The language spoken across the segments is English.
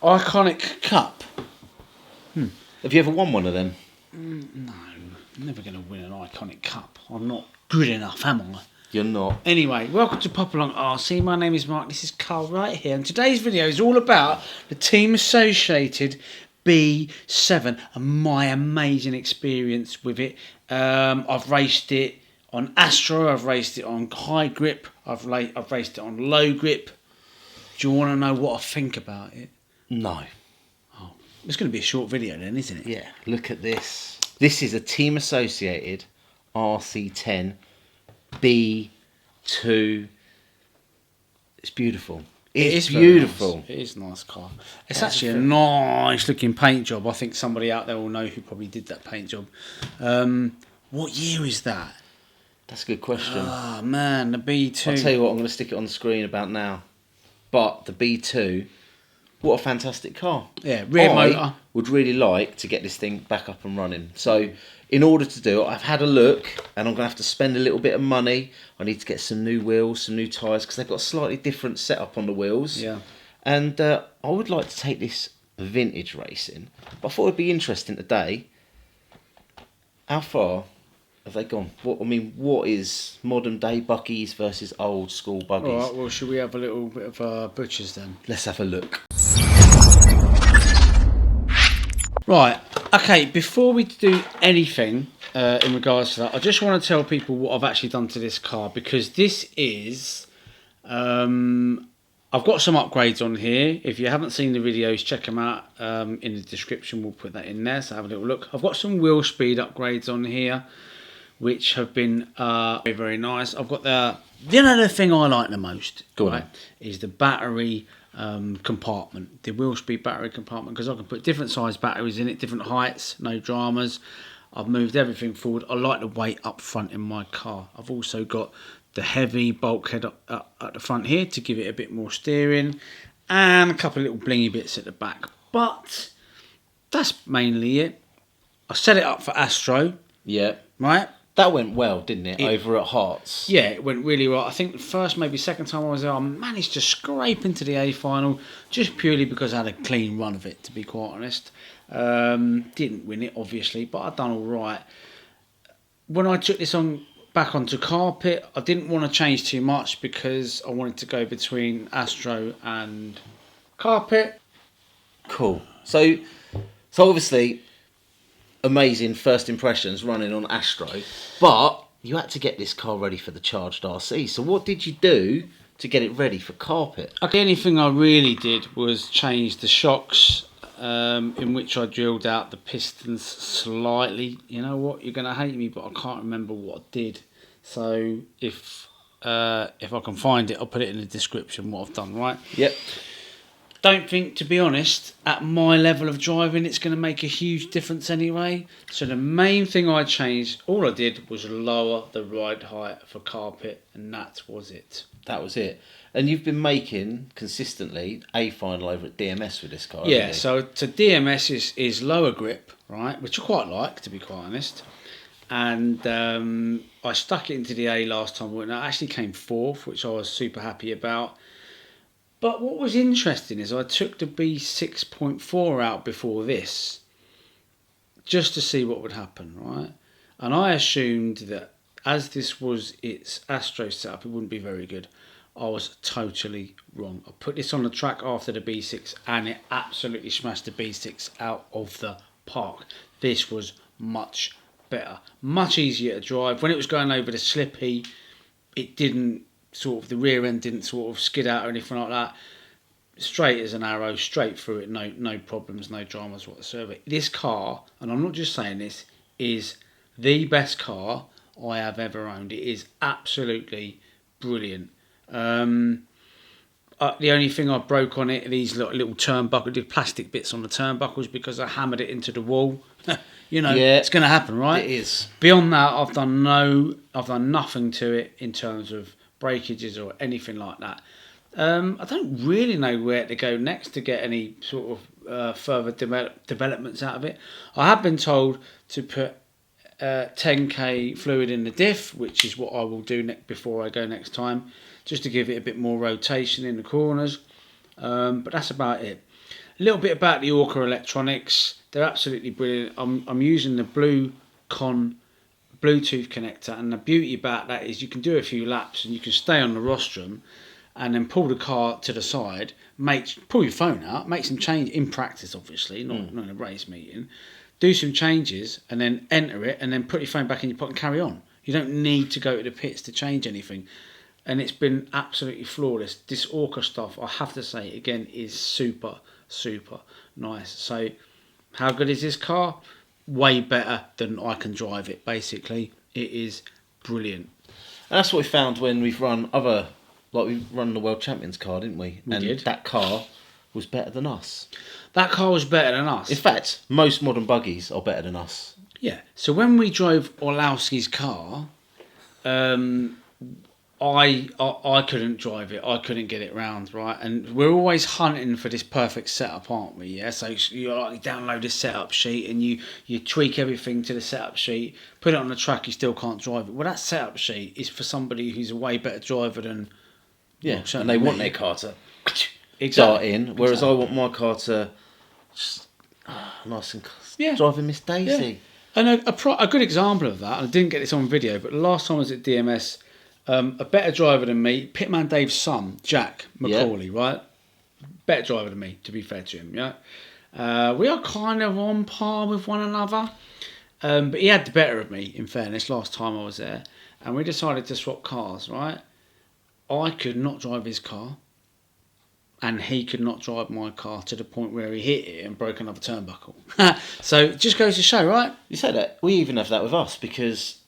Iconic Cup. Have you ever won one of them? No, I'm never going to win an Iconic Cup. I'm not good enough, am I? You're not. Anyway, welcome to Pop Along RC. My name is Mark. This is Carl right here. And today's video is all about the Team Associated B7 and my amazing experience with it. I've raced it on Astro. I've raced it on high grip. I've raced it on low grip. Do you want to know what I think about it? No. Oh, it's going to be a short video then, isn't it? Yeah, look at this. This is a Team Associated RC10 B2. It's beautiful. It's beautiful. Nice. It is a nice car. It's actually a nice looking paint job. I think somebody out there will know who probably did that paint job. What year is that? That's a good question. Oh man, the B2. I'll tell you what, I'm going to stick it on the screen about now. But the B2, what a fantastic car. Yeah, rear motor. I would really like to get this thing back up and running. So in order to do it, I've had a look and I'm going to have to spend a little bit of money. I need to get some new wheels, some new tyres, because they've got a slightly different setup on the wheels. Yeah. And I would like to take this vintage racing. But I thought it'd be interesting today. How far have they gone? What is modern day buggies versus old school buggies? All right, well, should we have a little bit of butchers then? Let's have a look. Right, okay, before we do anything in regards to that, I just want to tell people what I've actually done to this car, because this is... I've got some upgrades on here. If you haven't seen the videos, check them out in the description. We'll put that in there, so have a little look. I've got some wheel speed upgrades on here, which have been very, very nice. I've got the thing I like the most, is the battery compartment, the wheel speed battery compartment, because I can put different size batteries in it, different heights, no dramas. I've moved everything forward. I like the weight up front in my car. I've also got the heavy bulkhead up at the front here to give it a bit more steering, and a couple of little blingy bits at the back. But that's mainly it. I set it up for Astro. Yeah. Right? That went well, didn't it? Over at Hearts. Yeah, it went really well. I think the first, maybe second time I was there, I managed to scrape into the A final, just purely because I had a clean run of it, to be quite honest. Didn't win it, obviously, but I'd done all right. When I took this back onto carpet, I didn't want to change too much because I wanted to go between Astro and carpet. Cool. So obviously, amazing first impressions running on Astro, but you had to get this car ready for the charged RC. So what did you do to get it ready for carpet? The only thing I really did was change the shocks, in which I drilled out the pistons slightly. You know what, you're going to hate me, but I can't remember what I did. So if I can find it, I'll put it in the description what I've done, right? Yep. Don't think, to be honest, at my level of driving, it's going to make a huge difference anyway. So the main thing I changed, all I did was lower the ride height for carpet, and that was it. That was it. And you've been making consistently a final over at DMS with this car. Yeah, so to DMS is lower grip, right, which I quite like, to be quite honest. And I stuck it into the A last time, and I actually came fourth, which I was super happy about. But what was interesting is I took the B6.4 out before this, just to see what would happen, right? And I assumed that as this was its Astro setup, it wouldn't be very good. I was totally wrong. I put this on the track after the B6 and it absolutely smashed the B6 out of the park. This was much better, much easier to drive. When it was going over the slippy, it didn't the rear end didn't sort of skid out or anything like that. Straight as an arrow, straight through it, no problems, no dramas whatsoever. This car, and I'm not just saying this, is the best car I have ever owned. It is absolutely brilliant. The only thing I broke on it, these little turnbuckle, the plastic bits on the turnbuckles, because I hammered it into the wall. You know, yeah, it's going to happen, right? It is. Beyond that, I've done nothing to it in terms of breakages or anything like that. I don't really know where to go next to get any sort of further developments out of it. I have been told to put 10k fluid in the diff, which is what I will do before I go next time, just to give it a bit more rotation in the corners. But that's about it. A little bit about the Orca electronics. They're absolutely brilliant. I'm using the Bluetooth connector, and the beauty about that is you can do a few laps and you can stay on the rostrum and then pull the car to the side, pull your phone out, make some change in practice, obviously, not in a race meeting, do some changes and then enter it and then put your phone back in your pocket and carry on. You don't need to go to the pits to change anything. And it's been absolutely flawless. This Orca stuff, I have to say, again, is super, super nice. So how good is this car? Way better than I can drive it, basically. It is brilliant. And that's what we found when we've run we run the World Champions car, didn't we? We did. That car was better than us. That car was better than us. In fact, most modern buggies are better than us. Yeah. So when we drove Orlowski's car, I couldn't drive it. I couldn't get it round, right? And we're always hunting for this perfect setup, aren't we? Yeah. So you download this setup sheet and you tweak everything to the setup sheet, put it on the track. You still can't drive it. Well, that setup sheet is for somebody who's a way better driver than. Yeah, and they want their car to Exactly. dart in, whereas I want my car to just nice and driving Miss Daisy. Yeah. And a good example of that, and I didn't get this on video, but the last time I was at DMS, a better driver than me, Pitman Dave's son, Jack Macaulay, right? Better driver than me, to be fair to him, yeah? We are kind of on par with one another, but he had the better of me, in fairness, last time I was there, and we decided to swap cars, right? I could not drive his car, and he could not drive my car to the point where he hit it and broke another turnbuckle. So it just goes to show, right? You say that. We even have that with us, because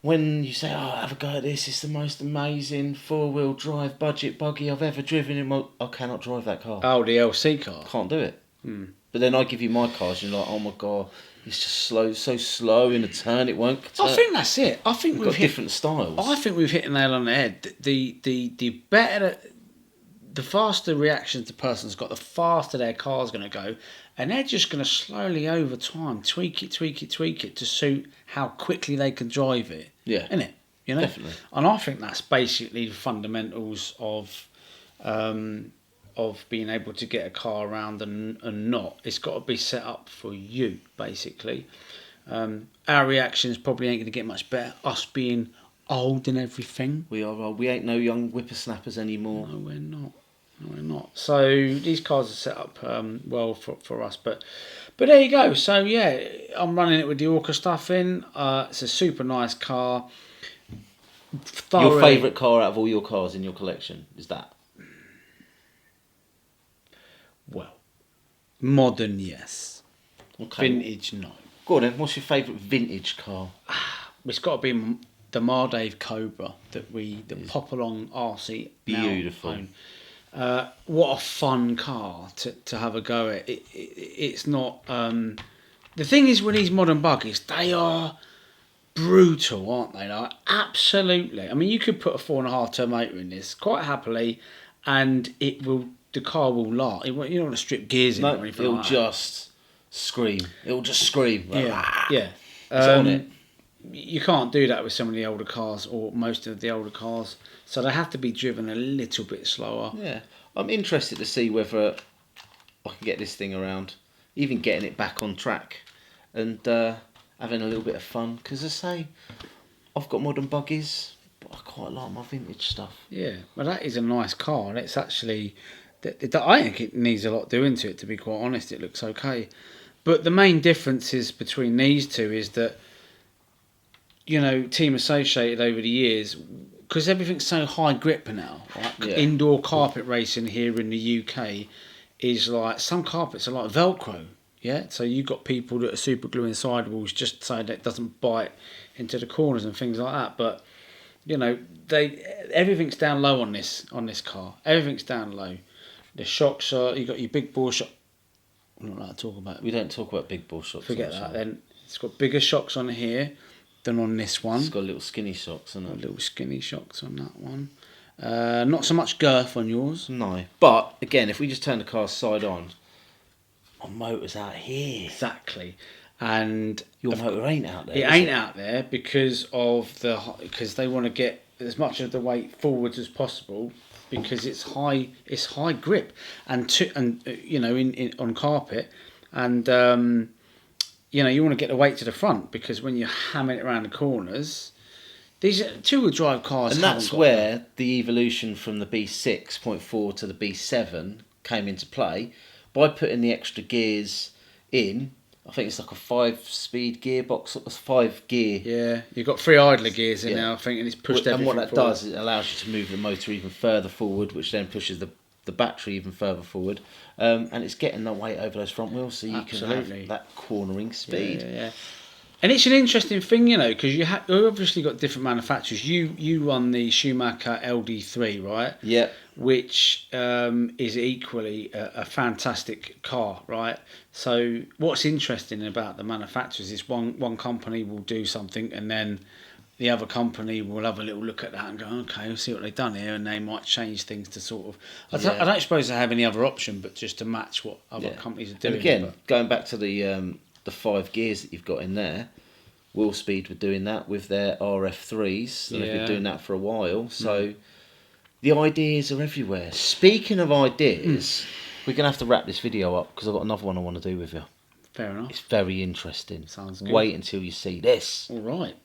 when you say, have a go at this, it's the most amazing four-wheel drive budget buggy I've ever driven in my... I cannot drive that car. Oh, the LC car. Can't do it. But then I give you my cars and you're like, oh my God, it's just so slow in a turn, it won't turn. I think that's it. I think we've got different styles. I think we've hit the nail on the head. The better, the faster reactions the person's got, the faster their car's going to go, and they're just going to slowly over time tweak it to suit how quickly they can drive it. Yeah, isn't it? You know, definitely. And I think that's basically the fundamentals of being able to get a car around and not. It's got to be set up for you, basically. Our reactions probably ain't going to get much better. Us being old and everything. We are old. We ain't no young whippersnappers anymore. No, we're not. No, we're not. So these cars are set up well for us. But there you go. So yeah, I'm running it with the Orca stuff in. It's a super nice car. Your favourite car out of all your cars in your collection is that? Well, modern, yes. Okay. Vintage, no. Go on then. What's your favourite vintage car? It's got to be the Mardave Cobra the pop along RC. Beautiful. What a fun car to have a go at. It's not. The thing is with these modern buggies, they are brutal, aren't they? Like, absolutely. I mean, you could put a 4.5 turn motor in this quite happily, and the car will last. You don't want to strip gears in it or anything. It'll just scream. It'll just scream. Like, yeah. It's on it. You can't do that with some of the older cars, or most of the older cars. So they have to be driven a little bit slower. Yeah. I'm interested to see whether I can get this thing around, even getting it back on track, and having a little bit of fun. Because I say, I've got modern buggies, but I quite like my vintage stuff. Yeah, well, that is a nice car, and it's actually... I think it needs a lot doing to it, to be quite honest. It looks okay. But the main differences between these two is that, you know, Team Associated over the years, because everything's so high grip now, right? Yeah. Indoor carpet racing here in the UK is like, some carpets are like Velcro, yeah? So you've got people that are super gluing sidewalls just so that it doesn't bite into the corners and things like that. But, you know, everything's down low on this car. Everything's down low. The shocks are, you got your big bore shock. I'm not allowed to talk about it. We don't talk about big bore shocks. Forget that then. It's got bigger shocks on here than on this one. It's got little skinny shocks on it. Little skinny shocks on that one. Not so much girth on yours. No. But, again, if we just turn the car side on, my motor's out here. Exactly. And your motor ain't out there. It ain't out there because they want to get as much of the weight forwards as possible. because it's high grip, and you know, in on carpet, and you know, you want to get the weight to the front, because when you're hammering it around the corners, these two-wheel drive cars, and that's where the evolution from the B6.4 to the B7 came into play, by putting the extra gears in. I think it's like a 5-speed gearbox, a 5-gear. Yeah, you've got 3 idler gears in now, I think, and it's pushed everything And what that forward. does, it allows you to move the motor even further forward, which then pushes the battery even further forward. And it's getting that weight over those front wheels, so you can have that cornering speed. Yeah. And it's an interesting thing, you know, because you obviously got different manufacturers. You run the Schumacher LD3, right? Yeah. Which is equally a fantastic car, right? So what's interesting about the manufacturers is one company will do something, and then the other company will have a little look at that and go, okay, we'll see what they've done here, and they might change things to sort of... I don't suppose they have any other option but just to match what other companies are doing. And again, going back to the 5 gears that you've got in there, Willspeed were doing that with their RF3s. They've been doing that for a while. So the ideas are everywhere. Speaking of ideas, we're going to have to wrap this video up, because I've got another one I want to do with you. Fair enough. It's very interesting. Sounds good. Wait until you see this. All right.